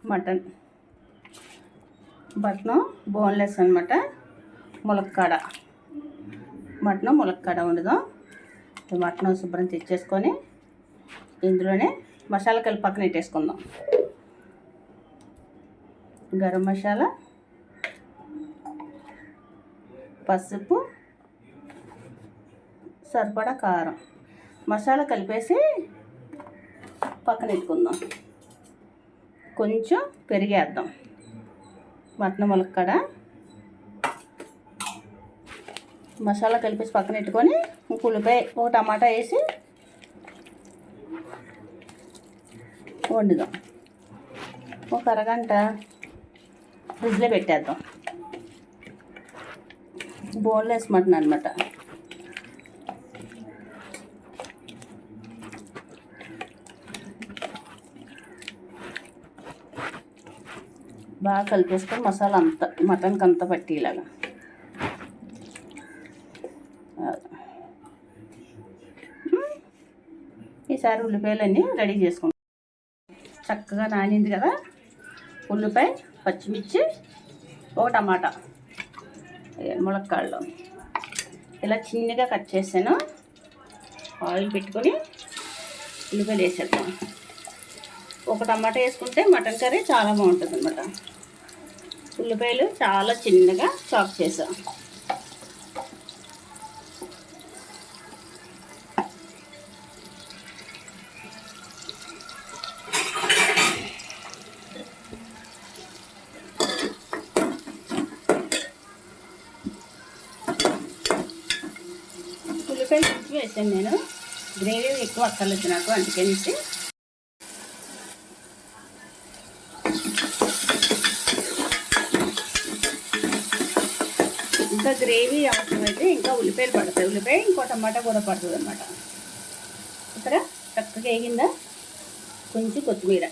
Mutton boneless అనమాట. ములక్కాడ వండుదాం. Mutton శుభ్రం తెచ్చేసుకొని ఇందులోనే మసాలా కలిపి పక్కన పెట్టేసుకుందాం. గరం మసాలా, పసుపు, సరిపడా కారం, మసాలా కలిపేసి పక్కన పెట్టుకుందాం. కొంచెం పెరిగేద్దాం. మటన్ ములక్కాడ మసాలా కలిపేసి పక్కన పెట్టుకొని ఉల్లిపాయ ఒక టమాటా వేసి వండుదాం. ఒక అరగంట ఫ్రిడ్జ్లో పెట్టేద్దాం. బోన్లెస్ మటన్ అనమాట. బాగా కలిపేసుకొని మసాలా అంతా మటన్కి అంతా పట్టేలాగా. ఈసారి ఉల్లిపాయలన్నీ రెడీ చేసుకుంటాం. చక్కగా నానింది కదా. ఉల్లిపాయ, పచ్చిమిర్చి, ఒక టమాటా, ములక్కాడలు ఇలా చిన్నగా కట్ చేసాను. ఆయిల్ పెట్టుకొని ఉల్లిపాయలు వేసేద్దాం. ఒక టమాటా వేసుకుంటే మటన్ కర్రీ చాలా బాగుంటుంది అన్నమాట. ఉల్లిపాయలు చాలా చిన్నగా చాప్ చేసాం. ఉల్లిపాయలు కొంచెం వేసాను నేను. గ్రేవీ ఎక్కువ అక్కర్లేదు నాకు, అందుకనేసి. ఇంకా గ్రేవీ అవసరమైతే ఇంకా ఉల్లిపాయలు పడతాయి. ఉల్లిపాయ ఇంకో టమాటా కూడా పడుతుంది అన్నమాట. ఇక్కడ చక్కగా వేగిందా. కొంచెం కొత్తిమీర,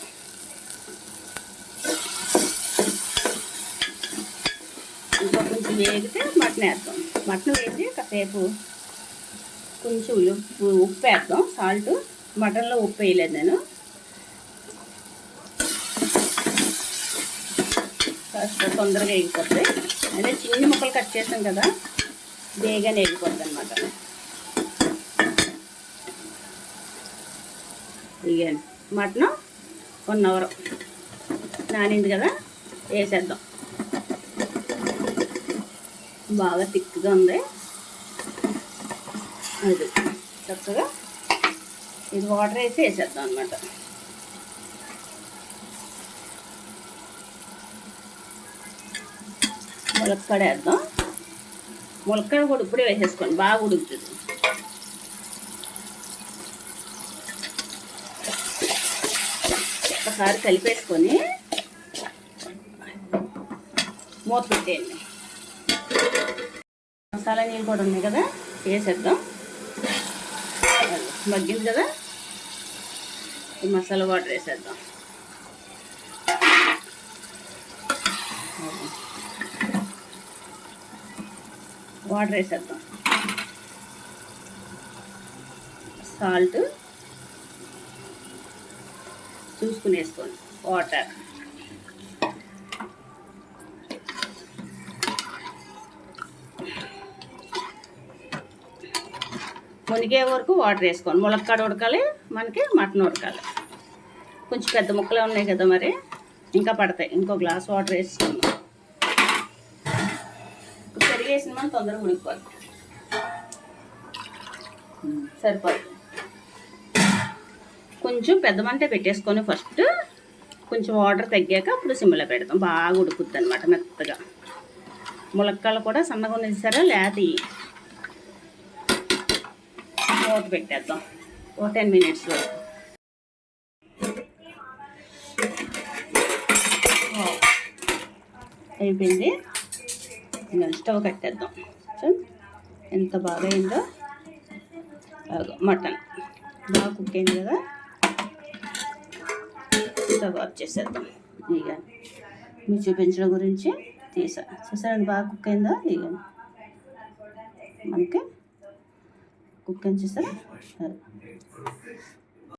ఇంకా కొంచెం వేగితే మటన్ వేద్దాం. మటన్ వేసి కాసేపు కొంచెం ఉప్పు వేద్దాం. సాల్ట్, మటన్లో ఉప్పు వేయలేదు నేను. కాస్త తొందరగా వేగిపోతాయి. అదే చిన్న ముక్కలు కట్ చేసాం కదా, బేగానే వేగిపోద్ది అనమాట. ఇక మటన్ 1 అవర్ నానింది కదా, వేసేద్దాం. బాగా థిక్గా ఉంది. అది చక్కగా ఇది వాటర్ వేసి వేసేద్దాం అనమాట. ములక్కాడ వేద్దాం. ములక్కాడ కూడా ఇప్పుడే వేసేసుకోండి, బాగా ఉడుకుతుంది. ఒకసారి కలిపేసుకొని మూత పెట్టేయండి. మసాలా నీళ్ళు కూడా ఉన్నాయి కదా, వేసేద్దాం. మగ్గింది కదా, ఈ మసాలా వాటర్ వేసేద్దాం. వాటర్ వేసేద్దాం. సాల్ట్ చూసుకుని వేసుకోండి. వాటర్ మునిగే వరకు వాటర్ వేసుకోండి. ములక్కాడ ఉడకాలి, మనకి మటన్ ఉడకాలి. కొంచెం పెద్ద ముక్కలే ఉన్నాయి కదా, మరి ఇంకా పడతాయి. ఇంకో గ్లాస్ వాటర్ వేసుకుందాం. పెరిగేసిన మనం తొందరగా ఉడికిపోద్ది. సరిపోద్ది. కొంచెం పెద్ద మంటే పెట్టేసుకొని ఫస్ట్ కొంచెం వాటర్ తగ్గాక అప్పుడు సిమ్లో పెడతాం. బాగా ఉడుకుద్ది అనమాట మెత్తగా. ములక్కాడలు కూడా సన్నగా ఉన్నది సరే, లేత మూత పెట్టేద్దాం ఓ 10 మినిట్స్ వరకు. అయిపోయింది. ఇంకా స్టవ్ కట్టేద్దాం. ఎంత బాగా అయిందో. మటన్ బాగా కుక్ అయింది కదా, స్టవ్ ఆఫ్ చేసేద్దాం. ఇక మీరు చూపించడం గురించి తీసా. చూసారండి బాగా కుక్ అయిందో. ఇక మనకి కుక్ అని చూసారా.